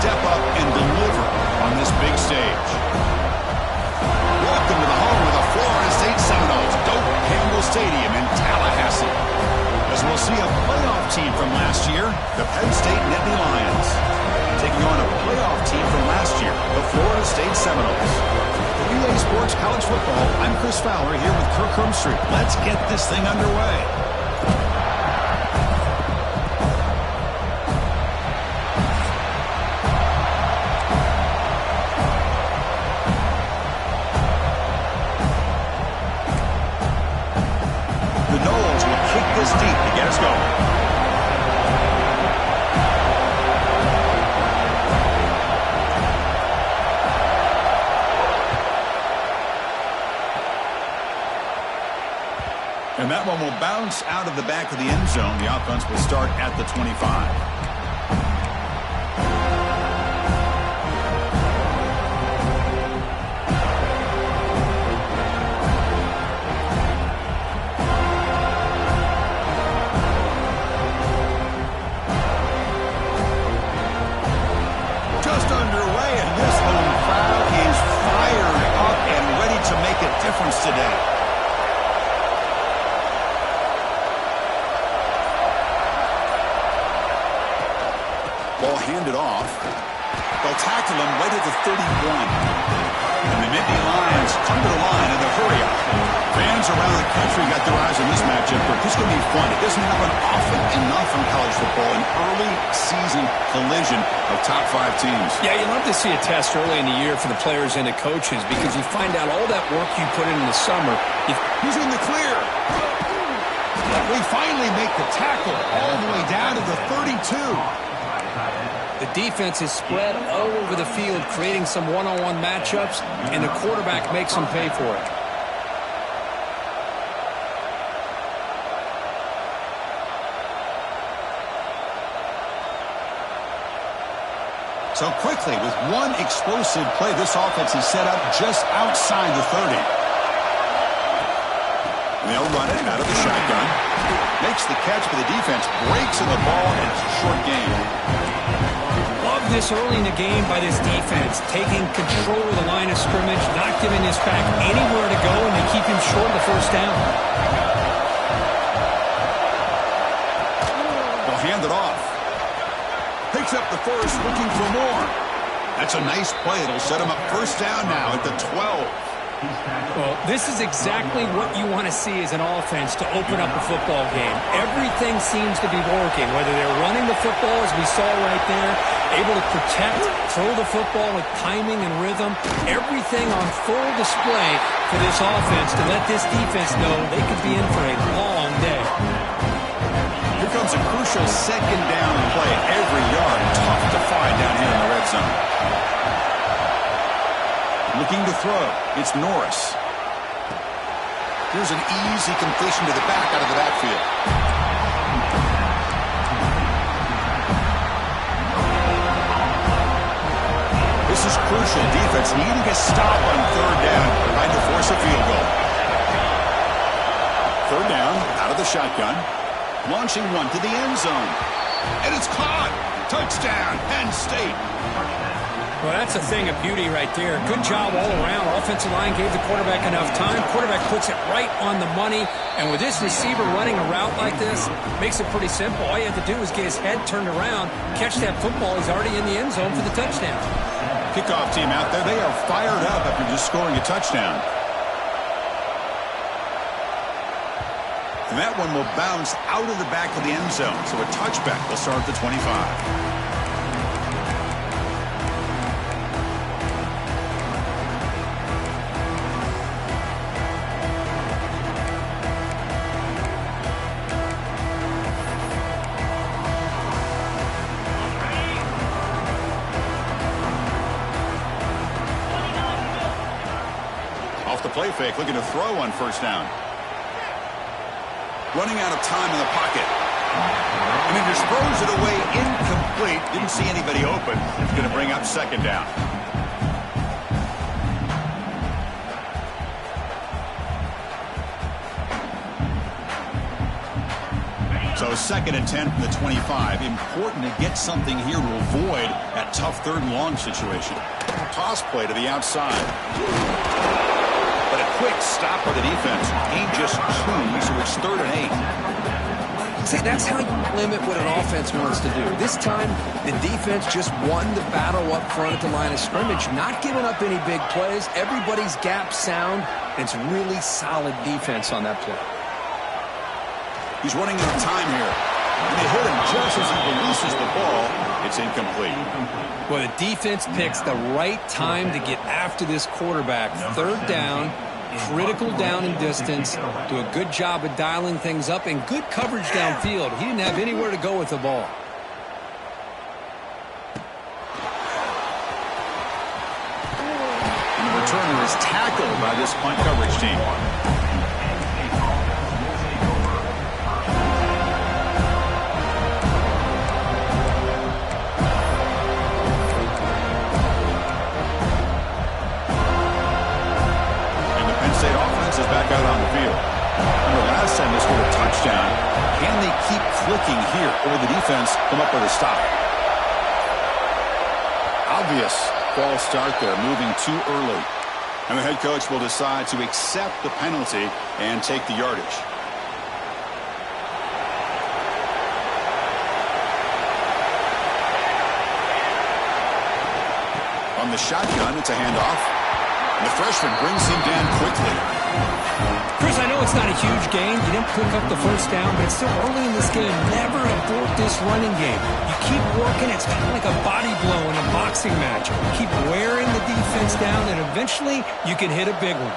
step up and deliver on this big stage. Welcome to the home of the Florida State Seminoles, Doak Campbell Stadium in Tallahassee. As we'll see a playoff team from last year, the Penn State Nittany Lions, taking on a playoff team from last year, the Florida State Seminoles. For EA Sports College Football, I'm Chris Fowler here with Kirk Hermstreet. Let's get this thing underway. Deep to get us going. And that one will bounce out of the back of the end zone. The offense will start at the 25. Today. Ball handed off. They'll tackle him right at the 31. And the Nittany Lions come to the line in the hurry-up. Fans around the country got their eyes on this matchup, but this is going to be fun. It doesn't happen often enough in college football, an early season collision of top 5 teams. Yeah, you love to see a test early in the year for the players and the coaches because you find out all that work you put in the summer. He's in the clear. We finally make the tackle all the way down to the 32. The defense is spread all over the field, creating some one-on-one matchups, and the quarterback makes them pay for it. So quickly, with one explosive play, this offense is set up just outside the 30. They'll run it out of the shotgun. Makes the catch, but the defense breaks in the ball, and it's a short game. Love this early in the game by this defense, taking control of the line of scrimmage, not giving this back anywhere to go, and they keep him short of the first down. They'll hand it off. Picks up the first, looking for more. That's a nice play. It'll set him up first down now at the 12. Well, this is exactly what you want to see as an offense to open up a football game. Everything seems to be working, whether they're running the football, as we saw right there, able to protect, throw the football with timing and rhythm. Everything on full display for this offense to let this defense know they could be in for a long day. Here comes a crucial second down play. Every yard tough to find down here in the red zone. Looking to throw. It's Norris. Here's an easy completion to the back out of the backfield. This is crucial. Defense needing a stop on third down, trying to force a field goal. Third down, out of the shotgun. Launching one to the end zone. And it's caught. Touchdown, Penn State. Well, that's a thing of beauty right there. Good job all around. Offensive line gave the quarterback enough time. Quarterback puts it right on the money. And with this receiver running a route like this, makes it pretty simple. All you have to do is get his head turned around, catch that football. He's already in the end zone for the touchdown. Kickoff team out there. They are fired up after just scoring a touchdown. And that one will bounce out of the back of the end zone. So a touchback will start at the 25. Off the play fake, looking to throw on first down. Running out of time in the pocket. And he just throws it away incomplete. Didn't see anybody open. It's going to bring up second down. So 2nd and 10 from the 25. Important to get something here to avoid that tough 3rd and long situation. Toss play to the outside. But a quick stop by the defense. Gain just 2, so it's 3rd and 8. See, that's how you limit what an offense wants to do. This time, the defense just won the battle up front at the line of scrimmage, not giving up any big plays. Everybody's gap sound. It's really solid defense on that play. He's running out of time here. And they hit him just as he releases the ball. It's incomplete. Well, the defense picks the right time to get after this quarterback. 3rd down. Critical down and distance, do a good job of dialing things up, and good coverage downfield. He didn't have anywhere to go with the ball. And the returner is tackled by this punt coverage team. Is back out on the field. Remember last time they scored a touchdown. Can they keep clicking here, or the defense come up with a stop? Obvious false start there, moving too early. And the head coach will decide to accept the penalty and take the yardage. On the shotgun, it's a handoff. And the freshman brings him down quickly. Chris, I know it's not a huge gain. You didn't pick up the 1st down, but it's still early in this game. Never abort this running game. You keep working. It's kind of like a body blow in a boxing match. Keep wearing the defense down, and eventually you can hit a big one.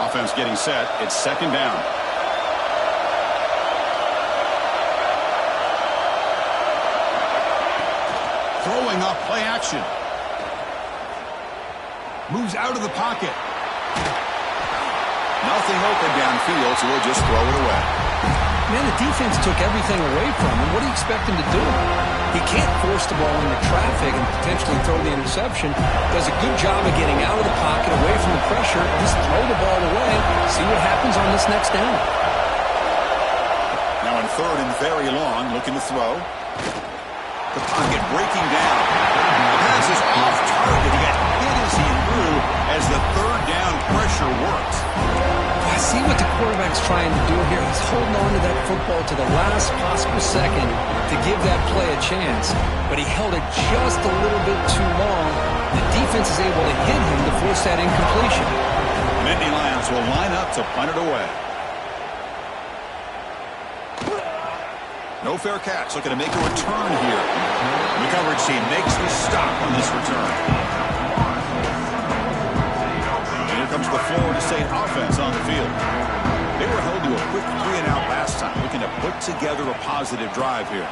Offense getting set. It's 2nd down. Throwing up play action. Moves out of the pocket. Nothing open downfield, so we'll just throw it away. Man, the defense took everything away from him. What do you expect him to do? He can't force the ball into traffic and potentially throw the interception. Does a good job of getting out of the pocket, away from the pressure. Just throw the ball away. See what happens on this next down. Now in 3rd and very long, looking to throw. The pocket breaking down. The pass is off target. He got hit as he threw as the 3rd down pressure worked. I see what the quarterback's trying to do here. He's holding on to that football to the last possible second to give that play a chance. But he held it just a little bit too long. The defense is able to hit him to force that incompletion. Nittany Lions will line up to punt it away. No fair catch, looking to make a return here. The coverage team makes the stop on this return. And here comes the Florida State offense on the field. They were held to a quick 3-and-out last time, looking to put together a positive drive here.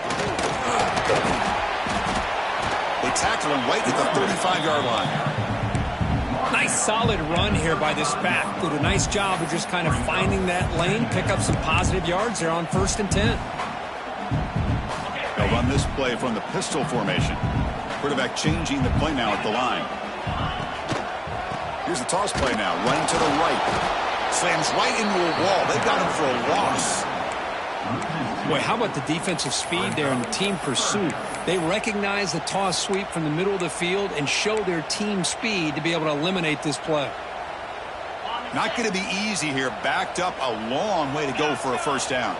They tackle him right at the 35-yard line. Nice solid run here by this back. Did a nice job of just kind of finding that lane, pick up some positive yards there on 1st and 10. They'll run this play from the pistol formation. Quarterback changing the play now at the line. Here's the toss play now, running to the right. Slams right into a wall. They got him for a loss. Boy, how about the defensive speed there in the team pursuit? They recognize the toss sweep from the middle of the field and show their team speed to be able to eliminate this play. Not going to be easy here. Backed up a long way to go for a 1st down.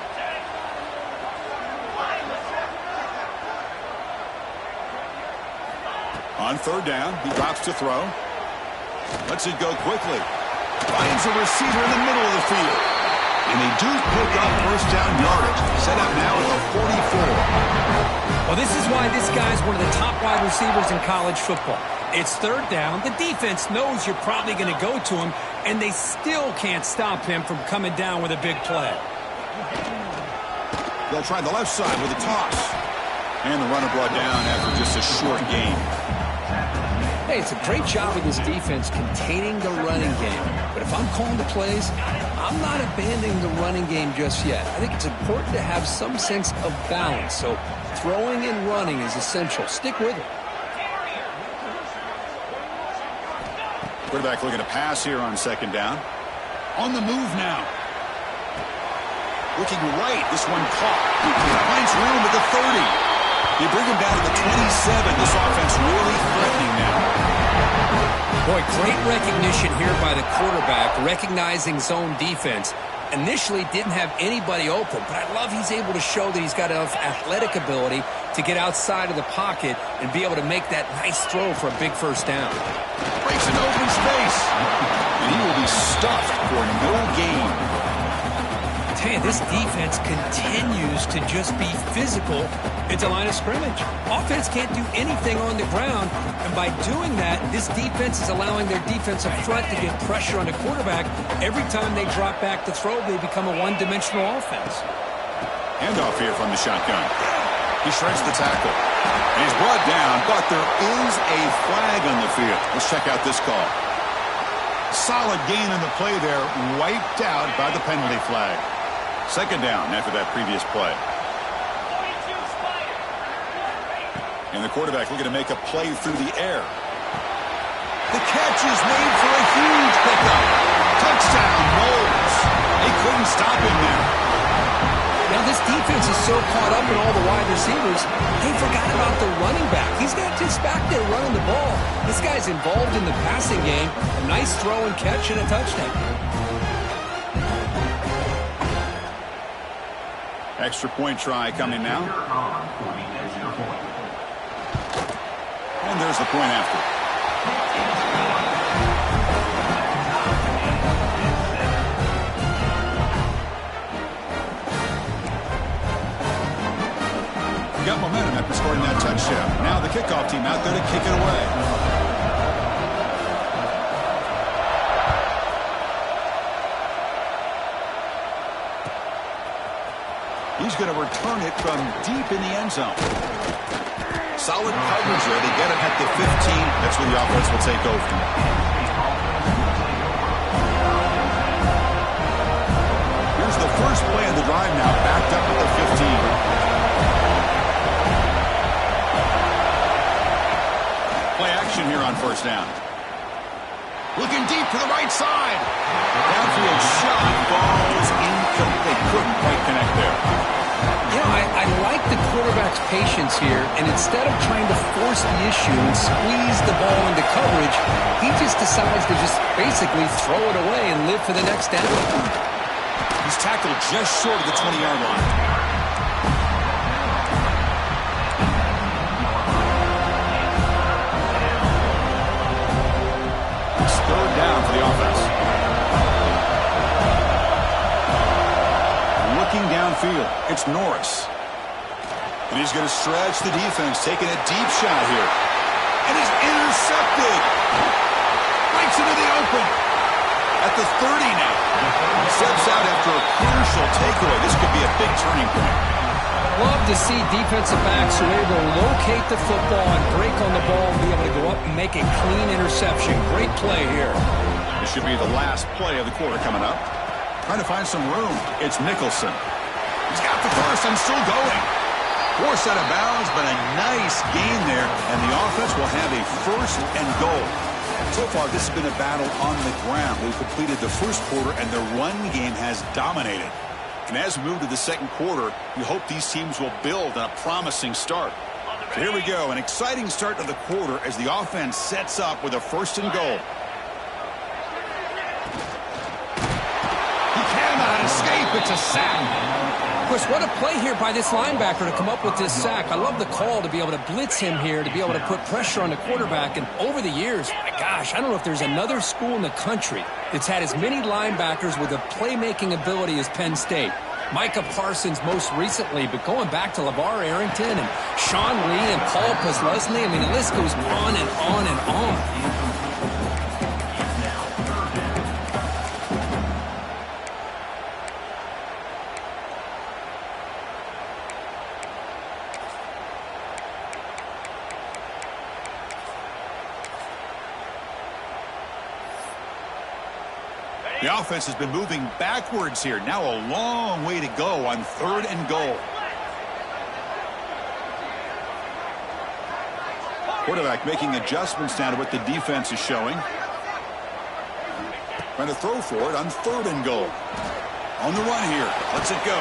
On 3rd down, he drops to throw. Lets it go quickly. Finds a receiver in the middle of the field. And they do pick up 1st down yardage. Set up now at the 44. Well, this is why this guy's one of the top wide receivers in college football. It's 3rd down. The defense knows you're probably going to go to him, and they still can't stop him from coming down with a big play. They'll try the left side with a toss. And the runner brought down after just a short gain. Hey, it's a great job with this defense containing the running game. But if I'm calling the plays, I'm not abandoning the running game just yet. I think it's important to have some sense of balance. So throwing and running is essential. Stick with it. Quarterback looking to pass here on 2nd down. On the move now. Looking right. This one caught. Finds room at the 30. You bring him down to the 27. This offense really threatening now. Boy, great recognition here by the quarterback, recognizing zone defense. Initially didn't have anybody open, but I love he's able to show that he's got enough athletic ability to get outside of the pocket and be able to make that nice throw for a big first down. Breaks an open space. And he will be stuffed for no gain. Man, this defense continues to just be physical at the line of scrimmage. Offense can't do anything on the ground, and by doing that, this defense is allowing their defensive front to get pressure on the quarterback. Every time they drop back to throw, they become a one-dimensional offense. Handoff here from the shotgun. He shreds the tackle. And he's brought down, but there is a flag on the field. Let's check out this call. Solid gain in the play there, wiped out by the penalty flag. Second down after that previous play. And the quarterback looking to make a play through the air. The catch is made for a huge pickup. Touchdown, Knowles. They couldn't stop him there. Now this defense is so caught up in all the wide receivers, they forgot about the running back. He's not just back there running the ball. This guy's involved in the passing game. A nice throw and catch and a touchdown. Extra point try coming now. And there's the point after. Got momentum after scoring that touchdown. Now the kickoff team out there to kick it away. He's going to return it from deep in the end zone. Solid coverage there. They get him at the 15. That's where the offense will take over. Here's the first play of the drive now, backed up at the 15. Play action here on first down. Looking deep to the right side. Downfield shot. Balls incomplete. They couldn't quite connect there. You know, I like the quarterback's patience here, and instead of trying to force the issue and squeeze the ball into coverage, he just decides to just basically throw it away and live for the next down. He's tackled just short of the 20-yard line. It's third down for the offense. Looking downfield, it's Norris. And he's going to stretch the defense, taking a deep shot here. And he's intercepted. Breaks into the open. At the 30 now. Steps out after a crucial takeaway. This could be a big turning point. Love to see defensive backs who are able to locate the football and break on the ball and be able to go up and make a clean interception. Great play here. This should be the last play of the quarter coming up. Trying to find some room. It's Nicholson. He's got the first and still going. Forced out of bounds, but a nice gain there. And the offense will have a first and goal. So far, this has been a battle on the ground. We've completed the first quarter, and the run game has dominated. And as we move to the second quarter, we hope these teams will build on a promising start. So here we go, an exciting start to the quarter as the offense sets up with a first and goal. He cannot escape. It's a sack. Of course, what a play here by this linebacker to come up with this sack. I love the call to be able to blitz him here, to be able to put pressure on the quarterback. And over the years, my gosh, I don't know if there's another school in the country that's had as many linebackers with a playmaking ability as Penn State. Micah Parsons most recently, but going back to LeVar Arrington and Sean Lee and Paul Posluszny, I mean, the list goes on and on and on. The offense has been moving backwards here. Now a long way to go on third and goal. Quarterback making adjustments now to what the defense is showing. Trying to throw for it on 3rd and goal. On the run here. Lets it go.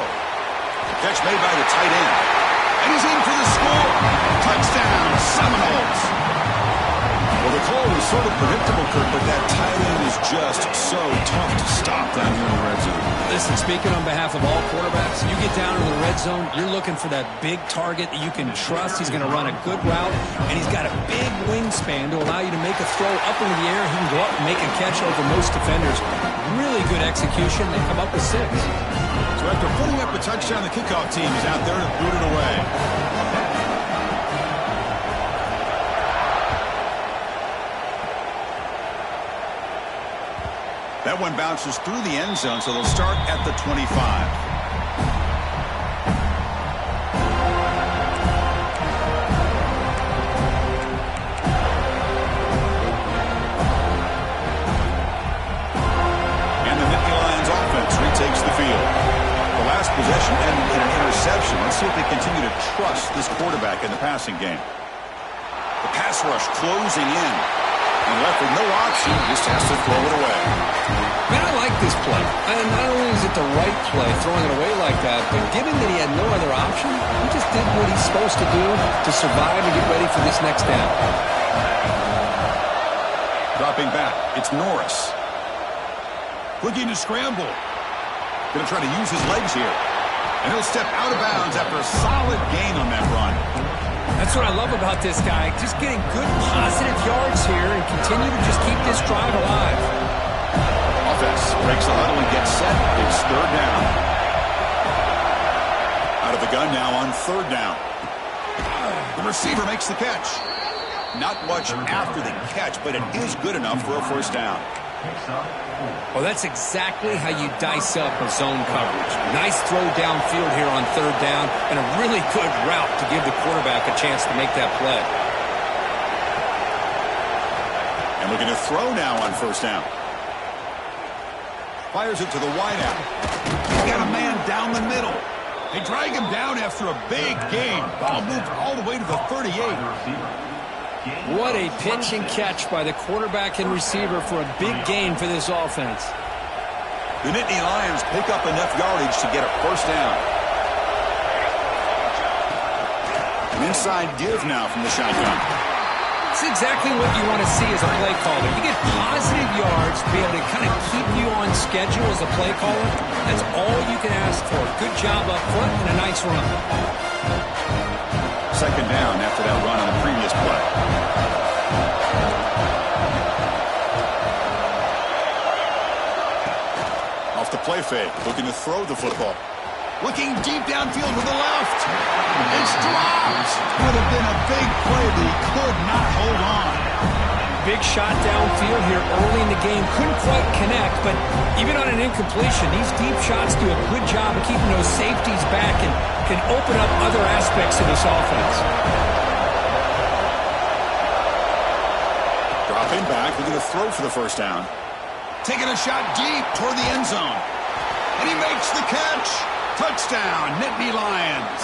Catch made by the tight end. And he's in for the score. Touchdown, Seminoles. Well, the call was sort of predictable, Kirk, but that tight end is just so tough to stop down here in the red zone. Listen, speaking on behalf of all quarterbacks, you get down in the red zone, you're looking for that big target that you can trust. He's going to run a good route, and he's got a big wingspan to allow you to make a throw up into the air. He can go up and make a catch over most defenders. Really good execution. They come up with 6. So after putting up a touchdown, the kickoff team is out there to boot it away. That one bounces through the end zone, so they'll start at the 25. And the Nittany Lions offense retakes the field. The last possession ended in an interception. Let's see if they continue to trust this quarterback in the passing game. The pass rush closing in. And left with no option, just has to throw it away. Man, I like this play. And not only is it the right play, throwing it away like that, but given that he had no other option, he just did what he's supposed to do to survive and get ready for this next down. Dropping back, it's Norris. Looking to scramble. Going to try to use his legs here. And he'll step out of bounds after a solid gain on that run. That's what I love about this guy. Just getting good positive yards here and continue to just keep this drive alive. Offense breaks the huddle and gets set. It's 3rd down. Out of the gun now on 3rd down. The receiver makes the catch. Not much after the catch, but it is good enough for a 1st down. Well, that's exactly how you dice up a zone coverage. Nice throw downfield here on 3rd down, and a really good route to give the quarterback a chance to make that play. And looking to throw now on 1st down. Fires it to the wideout. He's got a man down the middle. They drag him down after a big gain. Ball moved all the way to the 38. What a pitch and catch by the quarterback and receiver for a big gain for this offense. The Nittany Lions pick up enough yardage to get a 1st down. An inside give now from the shotgun. It's exactly what you want to see as a play caller. You get positive yards to be able to kind of keep you on schedule as a play caller. That's all you can ask for. Good job up front and a nice run. 2nd down after that run on the previous play. Off the play fake, looking to throw the football. Looking deep downfield with the left. It's dropped. Would have been a big play, but he could not hold on. Big shot downfield here early in the game. Couldn't quite connect, but even on an incompletion, these deep shots do a good job of keeping those safeties back and can open up other aspects of this offense. Dropping back, looking to throw for the 1st down. Taking a shot deep toward the end zone. And he makes the catch. Touchdown, Nittany Lions.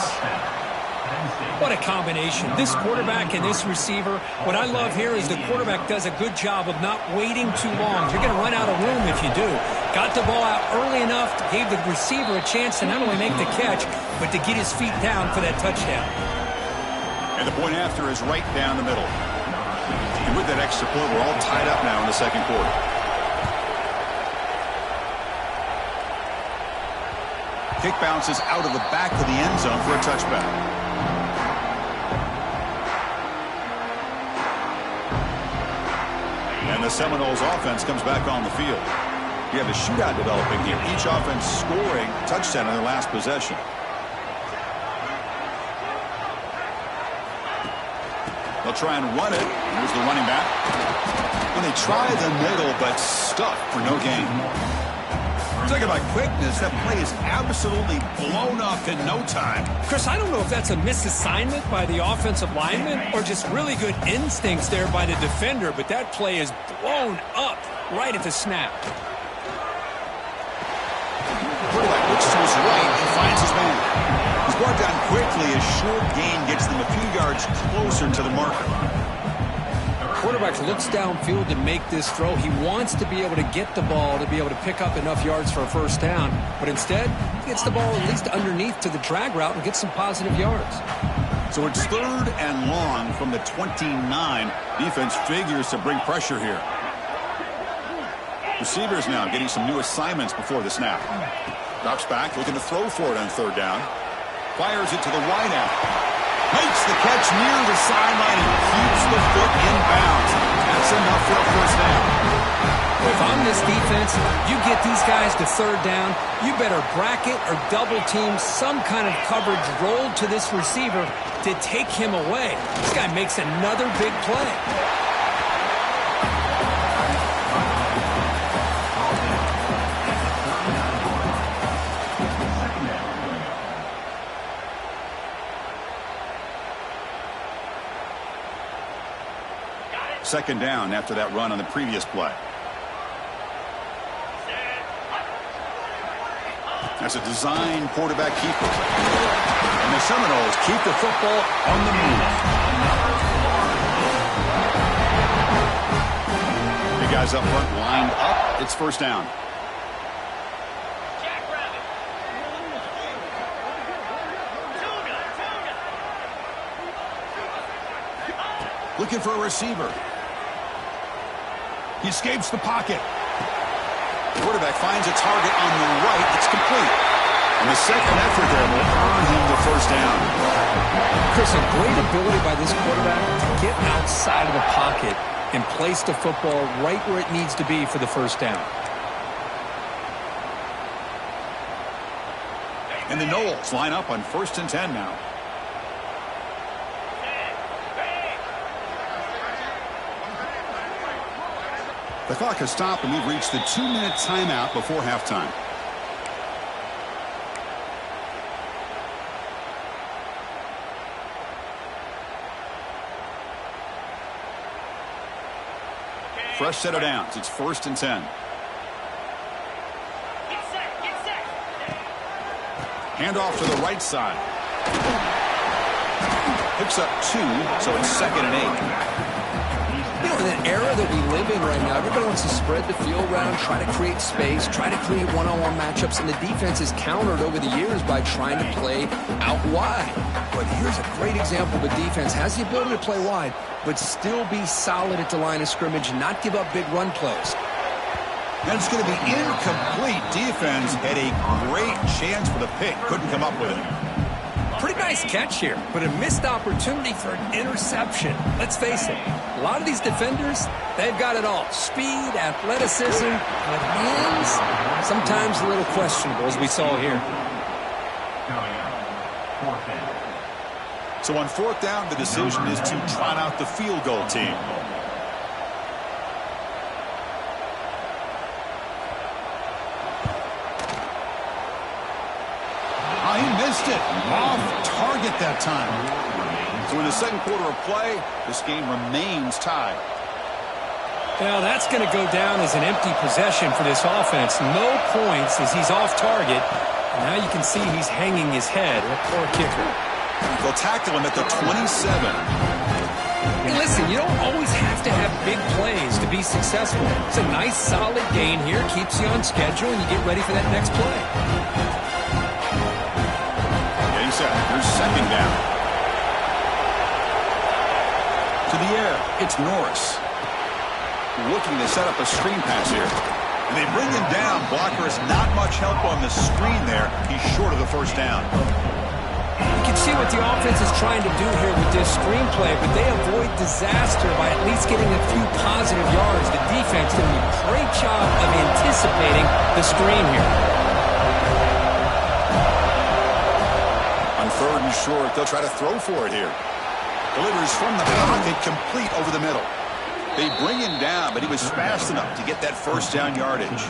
What a combination. This quarterback and this receiver. What I love here is the quarterback does a good job of not waiting too long. You're going to run out of room if you do. Got the ball out early enough, gave the receiver a chance to not only make the catch, but to get his feet down for that touchdown. And the point after is right down the middle. And with that extra point, we're all tied up now in the 2nd quarter. Kick bounces out of the back of the end zone for a touchback. And the Seminoles offense comes back on the field. You have a shootout developing here. Each offense scoring a touchdown in their last possession. They'll try and run it. Here's the running back. And they try the middle, but stuck for no gain. Talking about quickness, that play is absolutely blown up in no time. Chris, I don't know if that's a misassignment by the offensive lineman or just really good instincts there by the defender, but that play is blown up right at the snap. Quarterback looks to his right and finds his man. He's brought down quickly. A short gain gets them a few yards closer to the marker. quarterback looks downfield to make this throw. He wants to be able to get the ball to be able to pick up enough yards for a first down. But instead, he gets the ball at least underneath to the drag route and gets some positive yards. So it's 3rd and long from the 29. Defense figures to bring pressure here. Receivers now getting some new assignments before the snap. Drops back, looking to throw for it on 3rd down. Fires it to the wideout. Makes the catch near the sideline and keeps the foot in bounds. That's enough for a first down. If I'm this defense, you get these guys to 3rd down, you better bracket or double team some kind of coverage rolled to this receiver to take him away. This guy makes another big play. Second down after that run on the previous play. That's a design quarterback keeper. And the Seminoles keep the football on the move. The guys up front lined up. It's first down. Looking for a receiver. He escapes the pocket. Quarterback finds a target on the right. It's complete. And the second effort there will earn him the first down. Chris, a great ability by this quarterback to get outside of the pocket and place the football right where it needs to be for the first down. And the Noles line up on 1st and 10 now. The clock has stopped, and we've reached the 2-minute timeout before halftime. Fresh set of downs. It's 1st and 10. Handoff to the right side. Picks up 2, so it's 2nd and 8. You know, in an era that we live in right now, everybody wants to spread the field around, try to create space, try to create one-on-one matchups, and the defense is countered over the years by trying to play out wide. But here's a great example. The defense has the ability to play wide, but still be solid at the line of scrimmage and not give up big run plays. And it's going to be incomplete. Defense had a great chance for the pick. Couldn't come up with it. Pretty nice catch here, but a missed opportunity for an interception. Let's face it, a lot of these defenders, they've got it all. Speed, athleticism, but hands, sometimes a little questionable, as we saw here. So on 4th down, the decision is to trot out the field goal team. He missed it. Off target that time. So in the second quarter of play, this game remains tied. Well, that's going to go down as an empty possession for this offense. No points as he's off target. And now you can see he's hanging his head. That poor kicker. They'll tackle him at the 27. Hey, listen, you don't always have to have big plays to be successful. It's a nice, solid gain here. Keeps you on schedule, and you get ready for that next play. Here's 2nd down. To the air, it's Norris. Looking to set up a screen pass here. And they bring him down. Blocker has not much help on the screen there. He's short of the first down. You can see what the offense is trying to do here with this screenplay, but they avoid disaster by at least getting a few positive yards. The defense doing a great job of anticipating the screen here. 3rd and short, they'll try to throw for it here. Delivers from the pocket, complete over the middle. They bring him down, but he was fast enough to get that first down yardage.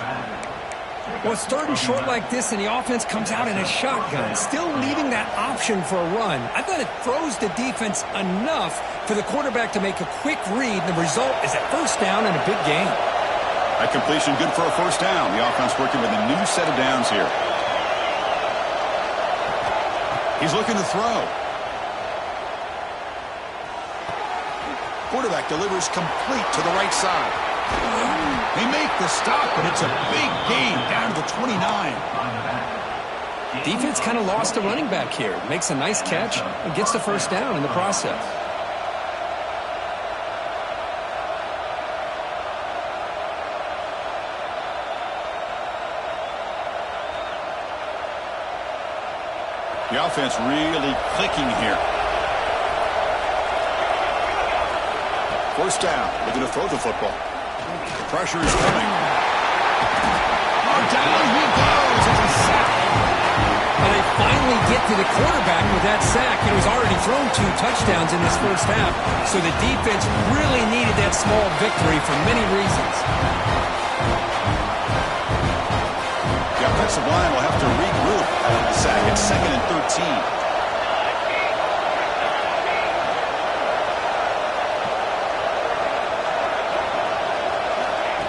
Well, it's 3rd and short like this, and the offense comes out in a shotgun, still leaving that option for a run. I thought it throws the defense enough for the quarterback to make a quick read, and the result is a first down and a big gain. That completion good for a first down. The offense working with a new set of downs here. He's looking to throw. quarterback delivers complete to the right side. They make the stop, but it's a big gain down to the 29. Defense kind of lost a running back here. Makes a nice catch and gets the first down in the process. The offense really clicking here. First down. Looking to throw the football. The pressure is coming. Oh, down he goes. It's a sack. Well, they finally get to the quarterback with that sack. He's already thrown 2 touchdowns in this first half, so the defense really needed that small victory for many reasons. The offensive line will have to regroup on the sack. It's 2nd and 13.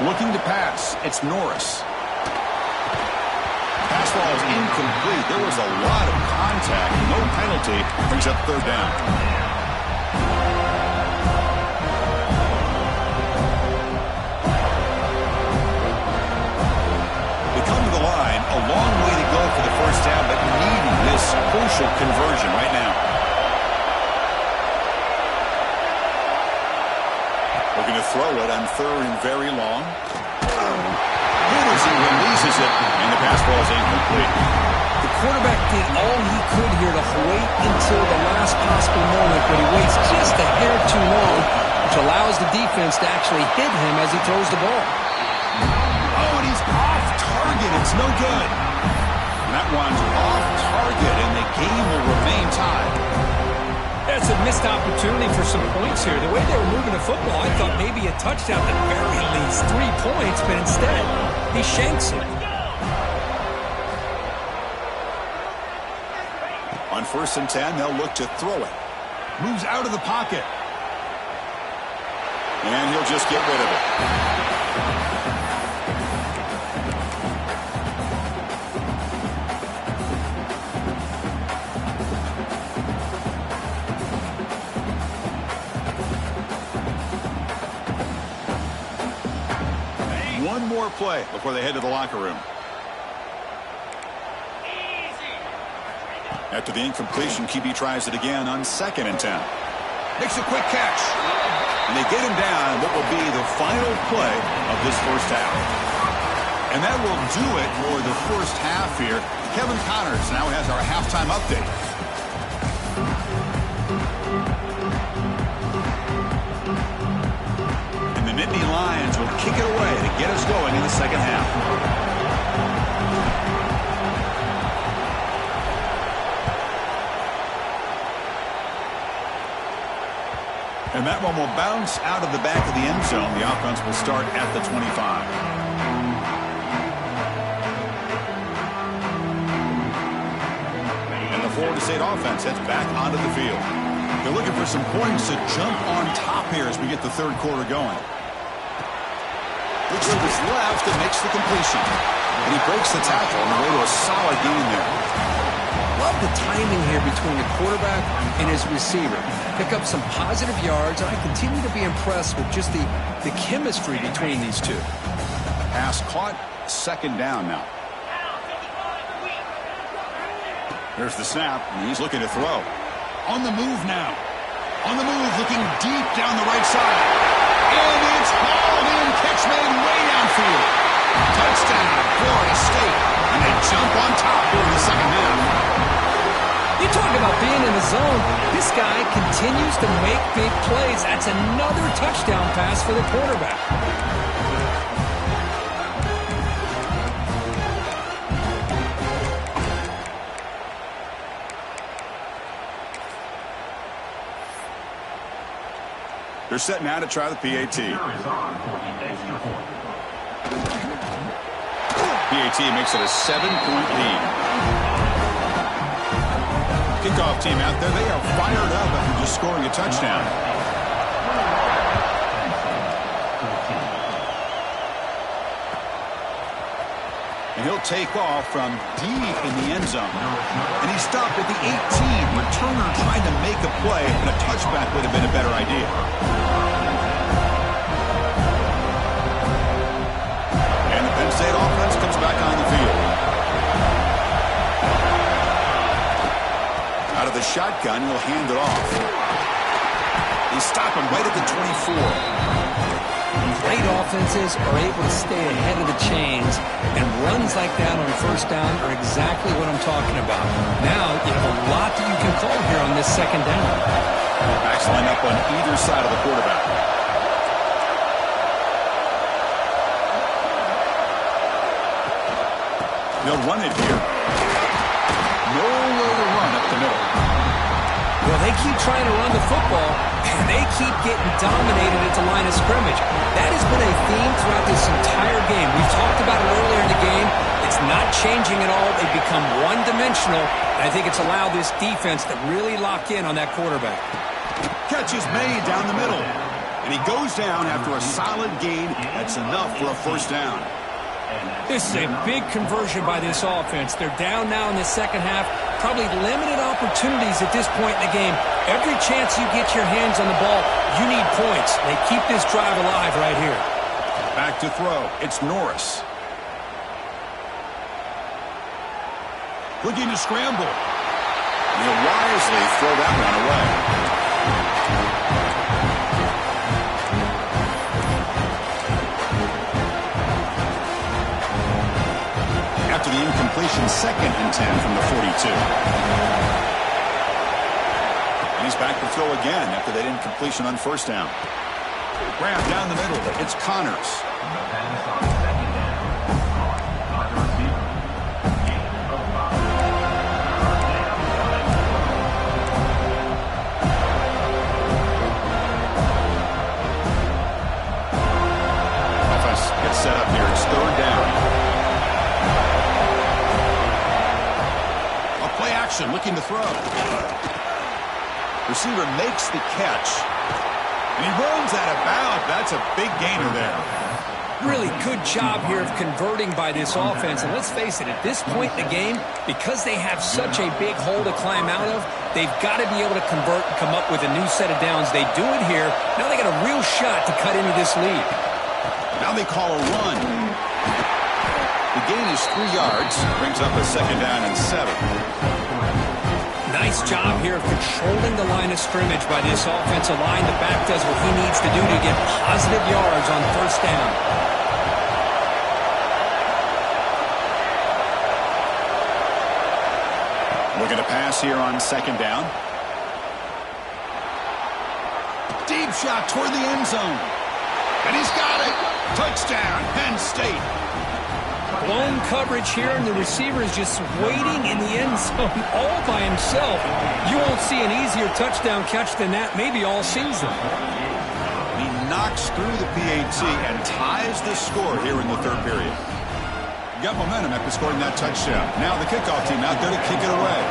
Looking to pass. It's Norris. Pass ball is incomplete. There was a lot of contact. No penalty. Brings up 3rd down. They come to the line. A long way to go for the first down, but needing this crucial conversion right now. Looking to throw it on 3rd and very long. Good as he releases it, and the pass ball is incomplete. The quarterback did all he could here to wait until the last possible moment, but he waits just a hair too long, which allows the defense to actually hit him as he throws the ball. Oh, and he's off target. It's no good. And that one's off target, and the game will remain tied. That's a missed opportunity for some points here. The way they were moving the football, I thought maybe a touchdown at the very least 3 points, but instead, he shanks it. On 1st and 10, they'll look to throw it. Moves out of the pocket. And he'll just get rid of it. One more play before they head to the locker room. After the incompletion, QB tries it again on 2nd and 10. Makes a quick catch. And they get him down. What will be the final play of this first half. And that will do it for the first half here. Kevin Connors now has our halftime update. And the Nittany Lions will kick it away to get us going in the second half. And that one will bounce out of the back of the end zone. The offense will start at the 25. And the Florida State offense heads back onto the field. They're looking for some points to jump on top here as we get the third quarter going. Looks to his left and makes the completion. And he breaks the tackle on the way to a solid gain there. Love the timing here between the quarterback and his receiver. Pick up some positive yards, and I continue to be impressed with just the chemistry between these two. Pass caught, 2nd down now. There's the snap, and he's looking to throw. On the move now. On the move, looking deep down the right side. And it's hauled in, catch made way downfield. Touchdown, Florida State. And they jump on top here in the second half. You talk about being in the zone. This guy continues to make big plays. That's another touchdown pass for the quarterback. They're set now to try the PAT. PAT makes it a 7-point lead. Kickoff team out there, they are fired up after just scoring a touchdown. And He'll take off from deep in the end zone. And he stopped at the 18. Returner trying to make a play, and a touchback would have been a better idea. And the Penn State offense comes back on the field. Out of the shotgun, he'll hand it off. They stop him right at the 24. Great offenses are able to stay ahead of the chains, and runs like that on first down are exactly what I'm talking about. Now, you have a lot that you can call here on this second down. Backs line up on either side of the quarterback. They'll run it here. Nowhere to run up the middle. Well, they keep trying to run the football, and they keep getting dominated at the line of scrimmage. That has been a theme throughout this entire game. We've talked about it earlier in the game. It's not changing at all. They've become one-dimensional, and I think it's allowed this defense to really lock in on that quarterback. Catch is made down the middle, and he goes down after a solid gain. That's enough for a first down. This is a big conversion by this offense. They're down now in the second half. Probably limited opportunities at this point in the game. Every chance you get your hands on the ball, you need points. They keep this drive alive right here. Back to throw. It's Norris. Looking to scramble. And he'll wisely throw that one away. After the incompletion, 2nd and 10 from the 42. And he's back to throw again after that incompletion on first down. Grab down the middle. It's Connors. Offense gets set up here. It's 3rd down. Play action, looking to throw. Receiver makes the catch. And he runs out of bounds. That's a big gainer there. Really good job here of converting by this offense. And let's face it, at this point in the game, because they have such a big hole to climb out of, they've got to be able to convert and come up with a new set of downs. They do it here. Now they got a real shot to cut into this lead. Now they call a run. The gain is 3 yards. Brings up a 2nd down and 7. Nice job here of controlling the line of scrimmage by this offensive line. The back does what he needs to do to get positive yards on first down. Looking to pass here on 2nd down. Deep shot toward the end zone. And he's got it. Touchdown, Penn State. Blown coverage here, and the receiver is just waiting in the end zone all by himself. You won't see an easier touchdown catch than that maybe all season. He knocks through the PAT and ties the score here in the 3rd period. Got momentum after scoring that touchdown. Now the kickoff team out there to kick it away.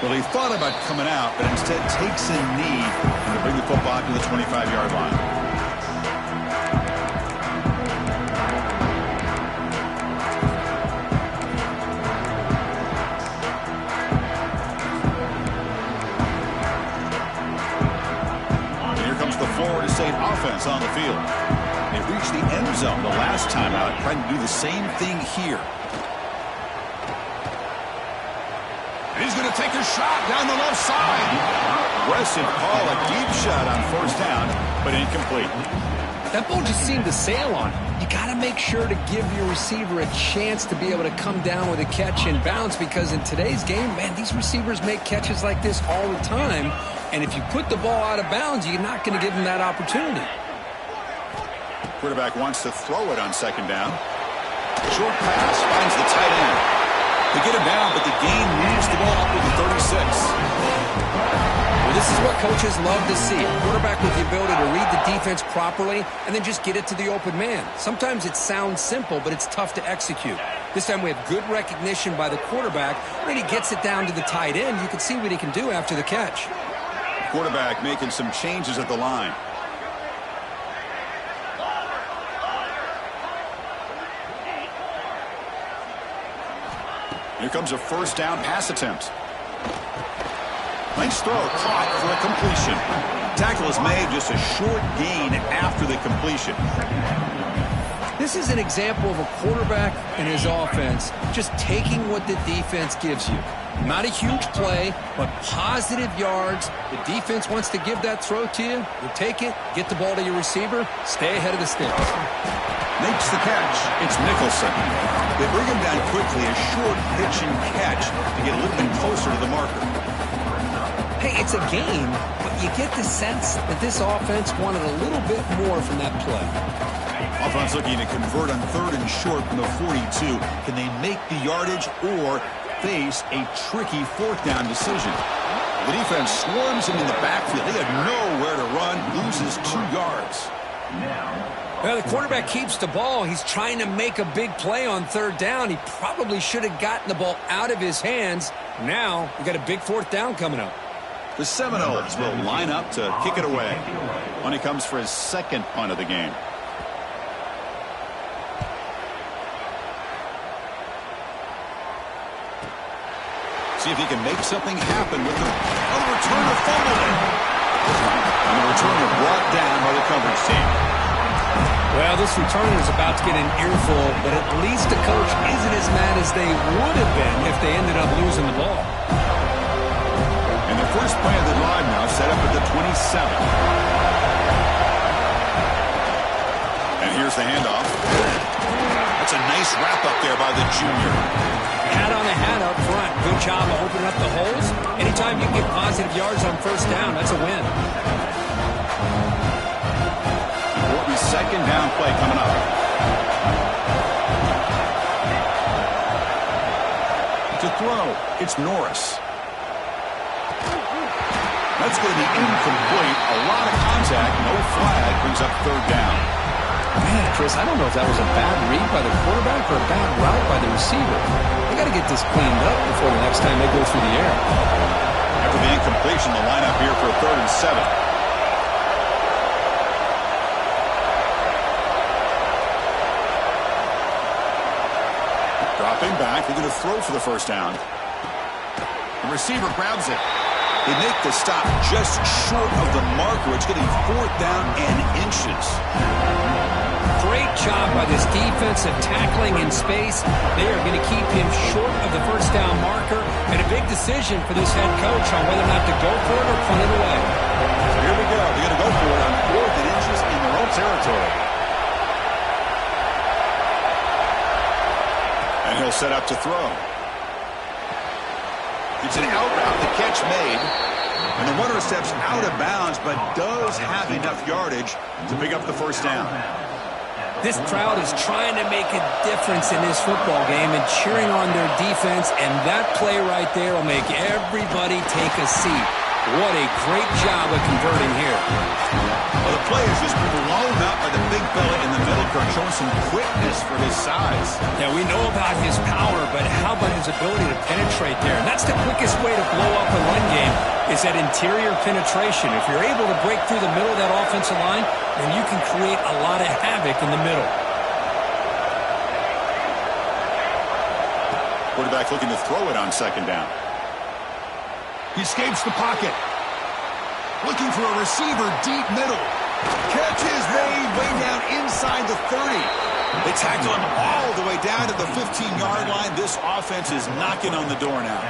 Well, he thought about coming out, but instead takes a knee to bring the football to the 25-yard line. And here comes the Florida State offense on the field. They reached the end zone the last time out, trying to do the same thing here. He's going to take a shot down the left side. Aggressive call, a deep shot on first down, but incomplete. That ball just seemed to sail on him. You got to make sure to give your receiver a chance to be able to come down with a catch and bounce, because in today's game, man, these receivers make catches like this all the time. And if you put the ball out of bounds, you're not going to give them that opportunity. Quarterback wants to throw it on 2nd down. Short pass finds the tight end. They get him down, but the gain moves the ball up to the 36. Well, this is what coaches love to see. A quarterback with the ability to read the defense properly and then just get it to the open man. Sometimes it sounds simple, but it's tough to execute. This time we have good recognition by the quarterback. When he gets it down to the tight end, you can see what he can do after the catch. Quarterback making some changes at the line. Here comes a first down pass attempt. Nice throw, caught for a completion. Tackle is made, just a short gain after the completion. This is an example of a quarterback and his offense just taking what the defense gives you. Not a huge play, but positive yards. The defense wants to give that throw to you. You take it, get the ball to your receiver, stay ahead of the sticks. Makes the catch. It's Nicholson. They bring him down quickly, a short pitch and catch to get a little bit closer to the marker. Hey, it's a game, but you get the sense that this offense wanted a little bit more from that play. Offense looking to convert on 3rd and short from the 42. Can they make the yardage or face a tricky 4th down decision? The defense swarms him in the backfield. They had nowhere to run, loses 2 yards. Well, the quarterback keeps the ball. He's trying to make a big play on 3rd down. He probably should have gotten the ball out of his hands. Now, we got a big 4th down coming up. The Seminoles will line up to kick it away when he comes for his 2nd punt of the game. See if he can make something happen with the return of fumbling. And the returner brought down by the coverage team. Well, this returner is about to get an earful, but at least the coach isn't as mad as they would have been if they ended up losing the ball. And the first play of the drive now set up at the 27. And here's the handoff. That's a nice wrap up there by the junior. Hat on a hat up front. Good job of opening up the holes. Anytime you can get positive yards on 1st down, that's a win. Important 2nd down play coming up. To throw, it's Norris. That's going to be incomplete. A lot of contact, no flag, brings up 3rd down. Man, Chris, I don't know if that was a bad read by the quarterback or a bad route by the receiver. They got to get this cleaned up before the next time they go through the air. After the incompletion, the lineup here for a 3rd and 7. Dropping back, they're going to throw for the 1st down. The receiver grabs it. They make the stop just short of the marker. It's getting 4th down and inches. Great job by this defensive tackling in space. They are going to keep him short of the 1st down marker. And a big decision for this head coach on whether or not to go for it or punt it away. So here we go. They're going to go for it on 4th and inches in their own territory. And he'll set up to throw. It's an out route, the catch made. And the runner steps out of bounds, but does have enough yardage to pick up the 1st down. This crowd is trying to make a difference in this football game and cheering on their defense, and that play right there will make everybody take a seat. What a great job of converting here. Well, the play is just blown up by the big fella in the middle, Kirk, showing some quickness for his size. Yeah, we know about his power, but how about his ability to penetrate there? And that's the quickest way to blow up a run game, is that interior penetration. If you're able to break through the middle of that offensive line, then you can create a lot of havoc in the middle. Quarterback looking to throw it on 2nd down. He escapes the pocket. Looking for a receiver deep middle. Catch is made way down inside the 30. They tackle him all the way down to the 15-yard line. This offense is knocking on the door now.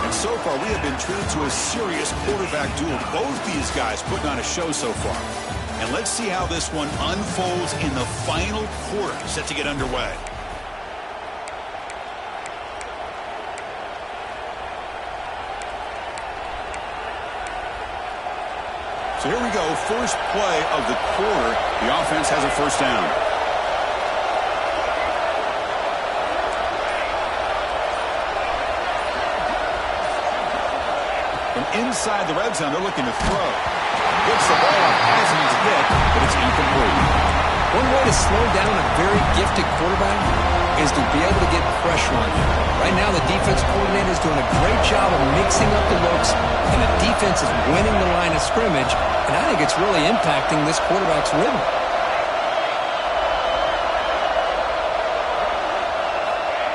And so far, we have been treated to a serious quarterback duel. Both these guys putting on a show so far. And let's see how this one unfolds in the final quarter, set to get underway. So here we go, first play of the quarter. The offense has a 1st down. From inside the red zone, they're looking to throw. Gets the ball up as he's hit, but it's incomplete. One way to slow down a very gifted quarterback is to be able to get pressure on you. Right now, the defense coordinator is doing a great job of mixing up the looks, and the defense is winning the line of scrimmage, and I think it's really impacting this quarterback's rhythm.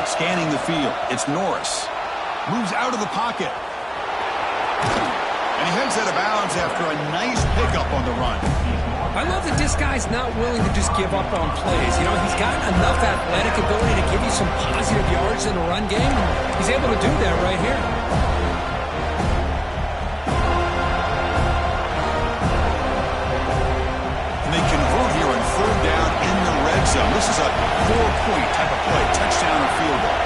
Scanning the field, it's Norris. Moves out of the pocket. And he heads out of bounds after a nice pickup on the run. I love that this guy's not willing to just give up on plays. You know, he's got enough athletic ability to give you some positive yards in the run game, and he's able to do that right here. And they convert here on third down in the red zone. This is a 4-point type of play, touchdown or field goal.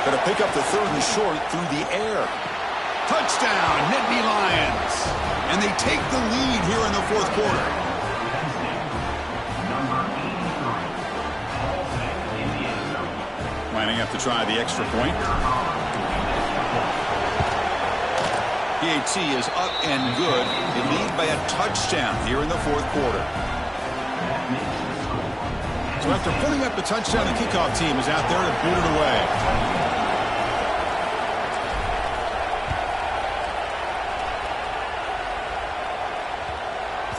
Going to pick up the third and short through the air. Touchdown, Nittany Lions. And they take the lead here in the fourth quarter. Lining up to try the extra point. PAT is up and good. They lead by a touchdown here in the fourth quarter. So after putting up the touchdown, the kickoff team is out there to boot it away.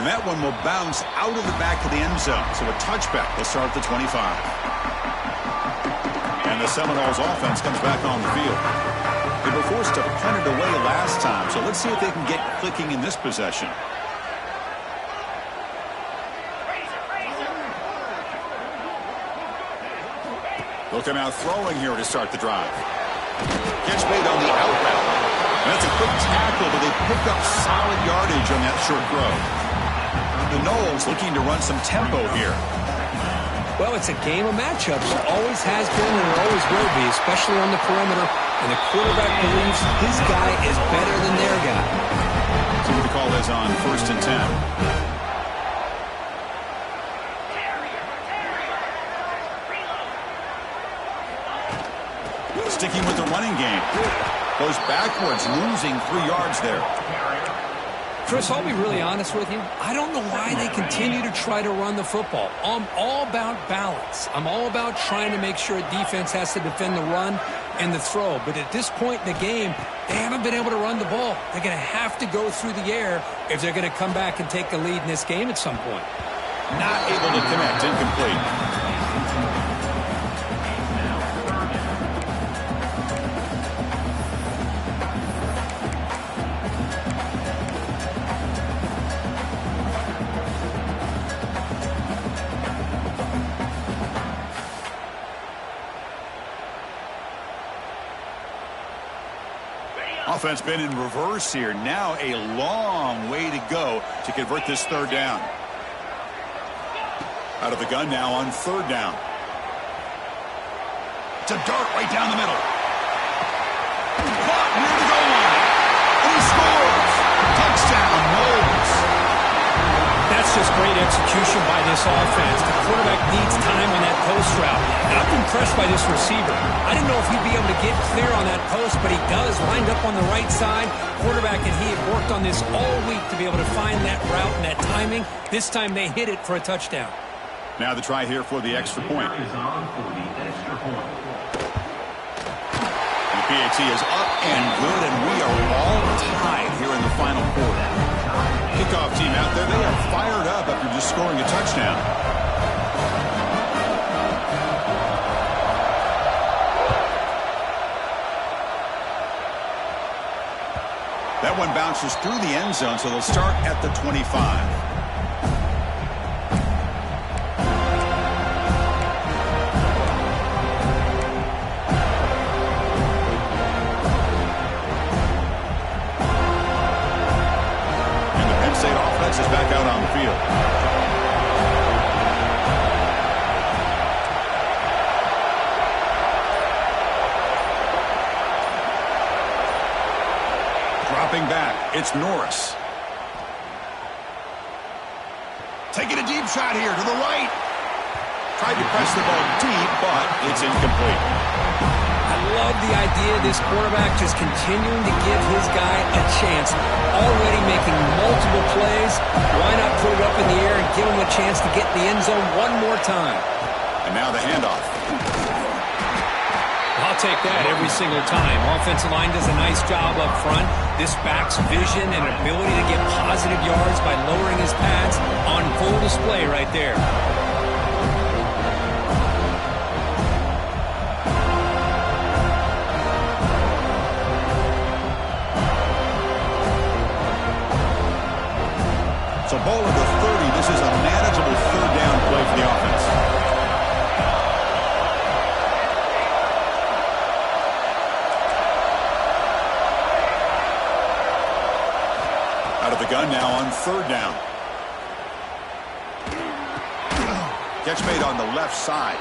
And that one will bounce out of the back of the end zone. So a touchback will start at the 25. And the Seminoles offense comes back on the field. They were forced to punt it away last time, so let's see if they can get clicking in this possession. They'll come out throwing here to start the drive. Catch made on the out route. And that's a quick tackle, but they pick up solid yardage on that short throw. The Noles looking to run some tempo here. Well, it's a game of matchups. It always has been and it always will be, especially on the perimeter. And the quarterback believes his guy is better than their guy. See what the call is on 1st and 10. Sticking with the running game. Goes backwards, losing 3 yards there. Chris, I'll be really honest with you. I don't know why they continue to try to run the football. I'm all about balance. I'm all about trying to make sure a defense has to defend the run and the throw. But at this point in the game, they haven't been able to run the ball. They're going to have to go through the air if they're going to come back and take the lead in this game at some point. Not able to connect, incomplete. Offense been in reverse here. Now a long way to go to convert this third down. Out of the gun now on third down. It's a dart right down the middle. Caught near the goal line. And he scores. Touchdown, Noles. That's just great execution by this offense. The quarterback needs time on that post route. And I'm impressed by this receiver. I didn't know if he'd be able to get clear on that post, but he does. Lined up on the right side. Quarterback and he have worked on this all week to be able to find that route and that timing. This time they hit it for a touchdown. Now the try here for the extra point. And the PAT is up and good, and we are all tied here in the final quarter. Kickoff team out there, they are fired up after just scoring a touchdown. That one bounces through the end zone, so they'll start at the 25. Is back out on the field. Dropping back, it's Norris. Taking a deep shot here to the right. tried to press the ball deep, but it's incomplete. I love the idea of this quarterback just continuing to give his guy a chance. Already making multiple plays. Why not put it up in the air and give him a chance to get in the end zone one more time? And now the handoff. I'll take that every single time. Offensive line does a nice job up front. This back's vision and ability to get positive yards by lowering his pads on full display right there. So ball at the 30. This is a manageable third down play for the offense. Out of the gun now on third down. Catch made on the left side.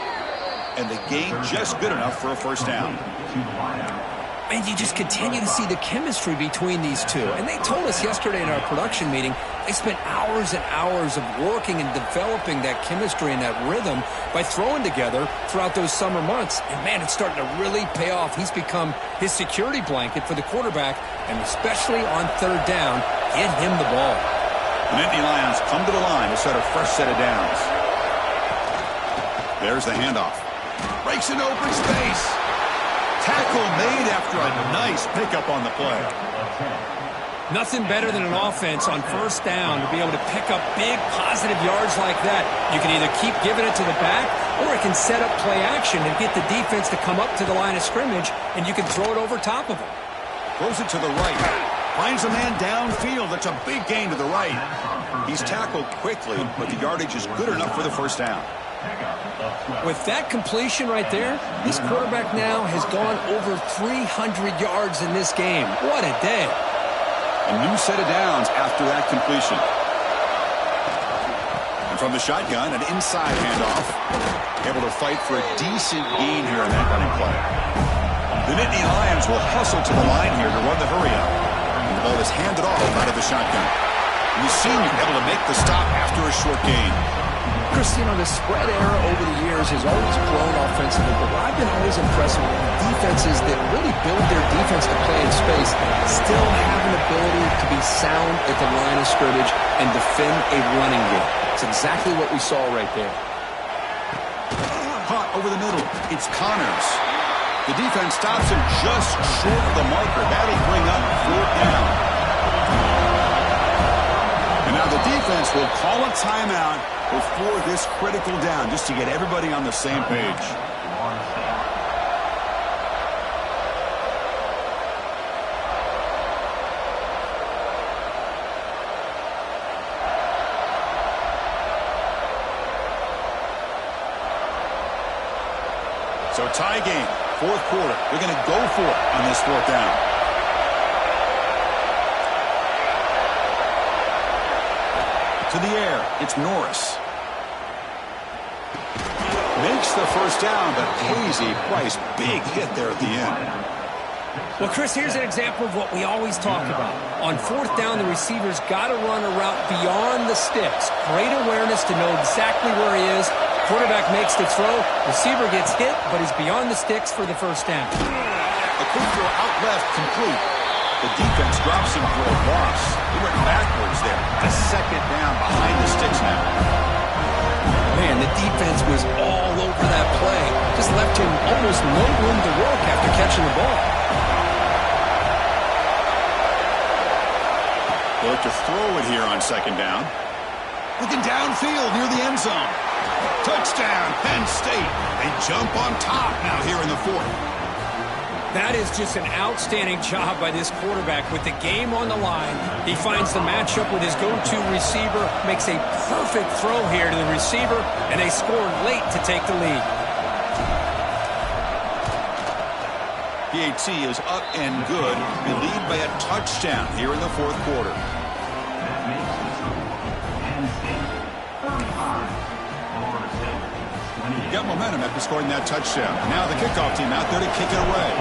And the gain just good enough for a first down. And you just continue to see the chemistry between these two. And they told us yesterday in our production meeting, they spent hours and hours of working and developing that chemistry and that rhythm by throwing together throughout those summer months. And, man, it's starting to really pay off. He's become his security blanket for the quarterback, and especially on third down, get him the ball. The Nittany Lions come to the line to set a fresh set of downs. There's the handoff. Breaks into open space. Tackle made after a nice pickup on the play. Nothing better than an offense on first down to be able to pick up big positive yards like that. You can either keep giving it to the back, or it can set up play action and get the defense to come up to the line of scrimmage, and you can throw it over top of them. Throws it to the right. Finds a man downfield. That's a big gain to the right. He's tackled quickly, but the yardage is good enough for the first down. With that completion right there, this quarterback now has gone over 300 yards in this game. What a day. A new set of downs after that completion. And from the shotgun, an inside handoff. Able to fight for a decent gain here in that running play. The Nittany Lions will hustle to the line here to run the hurry-up. And the ball is handed off out of the shotgun. And the senior able to make the stop after a short gain. Chris, you know, the spread era over the years has always grown offensively, but I've been always impressed with defenses that really build their defense to play in space, still have an ability to be sound at the line of scrimmage and defend a running game. It's exactly what we saw right there. Caught over the middle. It's Connors. The defense stops him just short of the marker. That'll bring up fourth down. And now the defense will call a timeout before this critical down, just to get everybody on the same page. So tie game, fourth quarter. They're going to go for it on this fourth down. To the air, it's Norris. Makes the first down, but pays a price. Big hit there at the end. Well, Chris, here's an example of what we always talk about. On fourth down, the receiver's got to run a route beyond the sticks. Great awareness to know exactly where he is. Quarterback makes the throw. Receiver gets hit, but he's beyond the sticks for the first down. A quick throw out left, complete. The defense drops him for a loss. He went backwards there. A second down behind the sticks now. Man, the defense was all over that play. Just left him almost no room to work after catching the ball. They look to throw it here on second down. Looking downfield near the end zone. Touchdown, Penn State. They jump on top now here in the fourth. That is just an outstanding job by this quarterback with the game on the line. He finds the matchup with his go-to receiver, makes a perfect throw here to the receiver, and they score late to take the lead. PAT is up and good. They lead by a touchdown here in the fourth quarter. Got momentum after scoring that touchdown. Now the kickoff team out there to kick it away.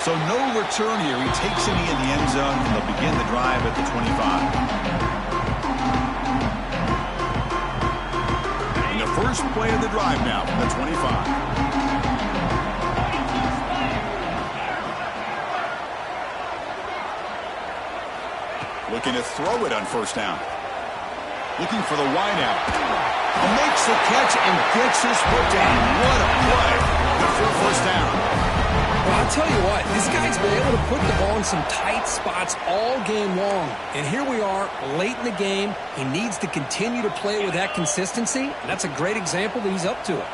So So no return here. He takes it in the end zone, and they'll begin the drive at the 25. And the first play of the drive now from the 25. Looking to throw it on first down. Looking for the wideout. And makes the catch and gets his foot down. What a play. Good for a first down. Well, I'll tell you what, this guy's been able to put the ball in some tight spots all game long. And here we are, late in the game. He needs to continue to play with that consistency. And that's a great example that he's up to it.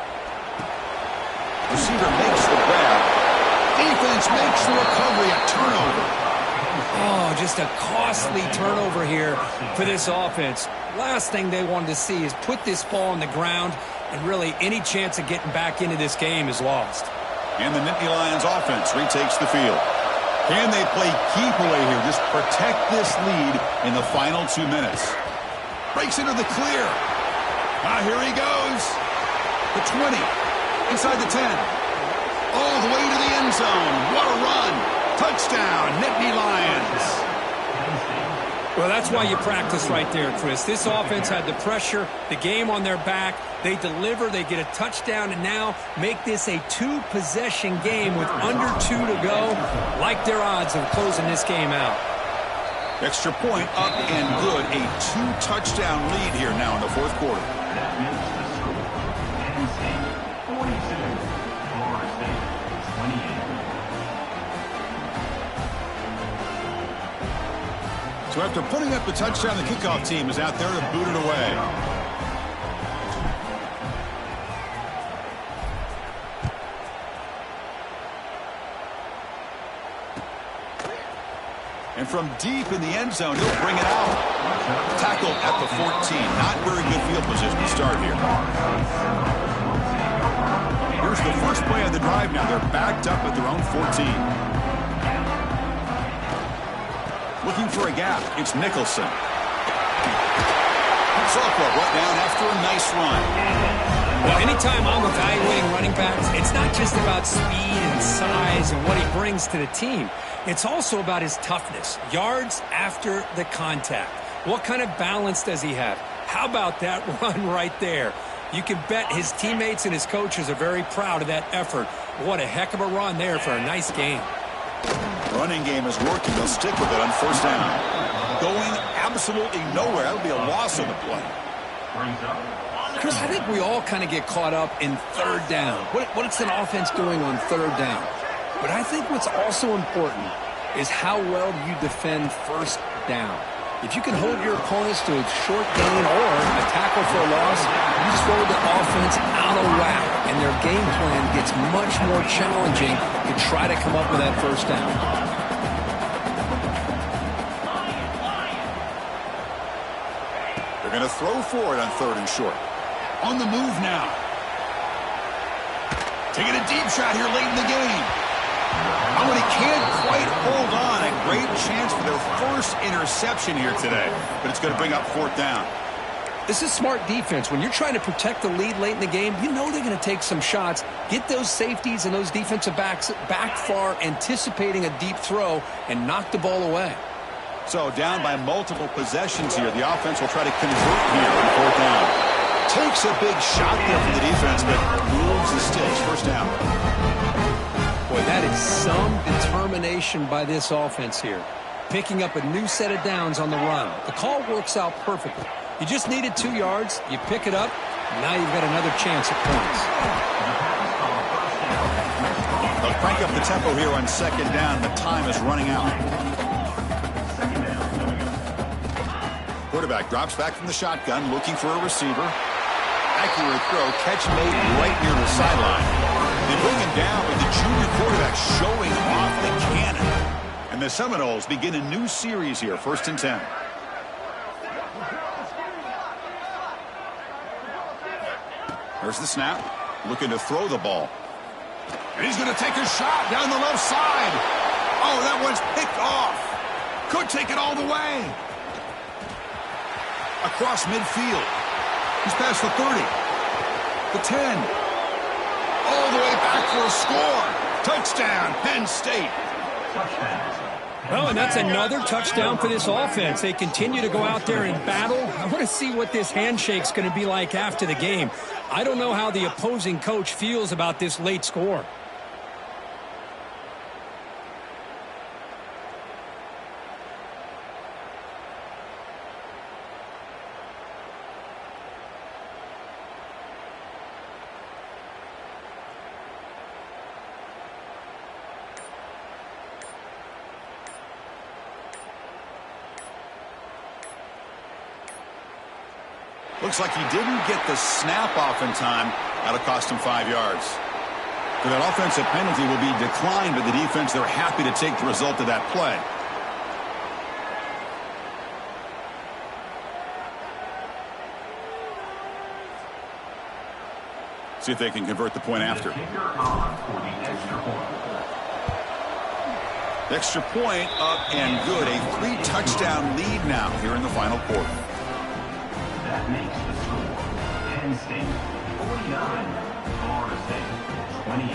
Receiver makes the grab. Defense makes the recovery. A turnover. Oh, just a costly turnover here for this offense. Last thing they wanted to see is put this ball on the ground, and really any chance of getting back into this game is lost. And the Nittany Lions offense retakes the field. Can they play keep away here? Just protect this lead in the final 2 minutes. Breaks into the clear. Here he goes. The 20. Inside the 10. All the way to the end zone. What a run. Touchdown, Nittany Lions. Well, that's why you practice right there, Chris. This offense had the pressure, the game on their back. They deliver, they get a touchdown, and now make this a 2-possession game with under 2 to go. Like their odds of closing this game out. Extra point up and good. A 2-touchdown lead here now in the fourth quarter. So after putting up the touchdown, the kickoff team is out there to boot it away. And from deep in the end zone, he'll bring it out. Tackle at the 14. Not very good field position to start here. Here's the first play of the drive now. They're backed up at their own 14. Looking for a gap. It's Nicholson. Softball brought down after a nice run. Well, anytime I'm evaluating running backs, it's not just about speed and size and what he brings to the team. It's also about his toughness. Yards after the contact. What kind of balance does he have? How about that run right there? You can bet his teammates and his coaches are very proud of that effort. What a heck of a run there for a nice game. Running game is working. They'll stick with it on first down. Going absolutely nowhere. That'll be a loss of the play. Chris, I think we all kind of get caught up in third down. What's an offense doing on third down? But I think what's also important is how well you defend first down. If you can hold your opponents to a short gain or a tackle for a loss, you throw the offense out of whack, and their game plan gets much more challenging to try to come up with that first down. They're going to throw for it on third and short. On the move now. Taking a deep shot here late in the game. Oh, and he can't quite hold on. A great chance for their first interception here today. But it's going to bring up fourth down. This is smart defense. When you're trying to protect the lead late in the game, you know they're going to take some shots. Get those safeties and those defensive backs back far, anticipating a deep throw, and knock the ball away. So down by multiple possessions here. The offense will try to convert here on fourth down. Takes a big shot there from the defense, but moves the sticks. First down. Boy, that is some determination by this offense here. Picking up a new set of downs on the run. The call works out perfectly. You just needed 2 yards. You pick it up. Now you've got another chance at points. They'll crank up the tempo here on second down. The time is running out. Quarterback drops back from the shotgun, looking for a receiver. Accurate throw, catch made right near the sideline. They bring him down with the junior quarterback showing off the cannon. And the Seminoles begin a new series here, 1st and 10. There's the snap, looking to throw the ball. And he's going to take a shot down the left side. Oh, that one's picked off. Could take it all the way. Across midfield. He's past the 30. The 10. All the way back for a score. Touchdown, Penn State. Well, and that's another touchdown for this offense. They continue to go out there and battle. I want to see what this handshake's going to be like after the game. I don't know how the opposing coach feels about this late score. Looks like he didn't get the snap off in time. That'll cost him 5 yards. So that offensive penalty will be declined by the defense. They're happy to take the result of that play. See if they can convert the point after. Extra point up and good. A 3-touchdown lead now here in the final quarter. That makes the score Penn State 49, Florida State 28.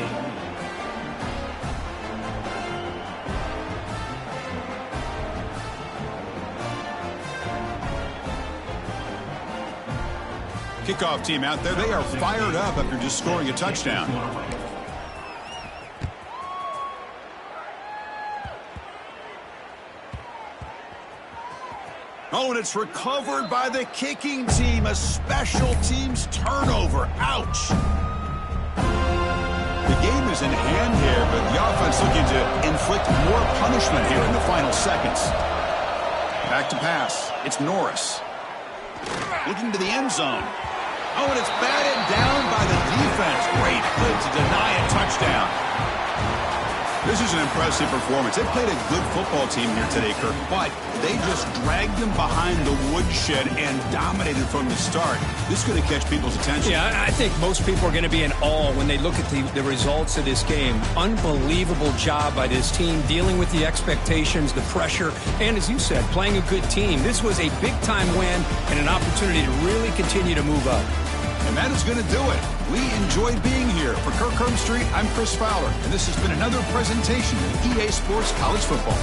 Kickoff team out there. They are fired up after just scoring a touchdown. Oh, and it's recovered by the kicking team. A special teams turnover. Ouch. The game is in hand here, but the offense looking to inflict more punishment here in the final seconds. Back to pass. It's Norris. Looking to the end zone. Oh, and it's batted down by the defense. Great play to deny a touchdown. This is an impressive performance. They played a good football team here today, Kirk, but they just dragged them behind the woodshed and dominated from the start. This is going to catch people's attention. Yeah, I think most people are going to be in awe when they look at the results of this game. Unbelievable job by this team, dealing with the expectations, the pressure, and as you said, playing a good team. This was a big-time win and an opportunity to really continue to move up. And that is going to do it. We enjoyed being here. For Kirk Street, I'm Chris Fowler, and this has been another presentation of EA Sports College Football.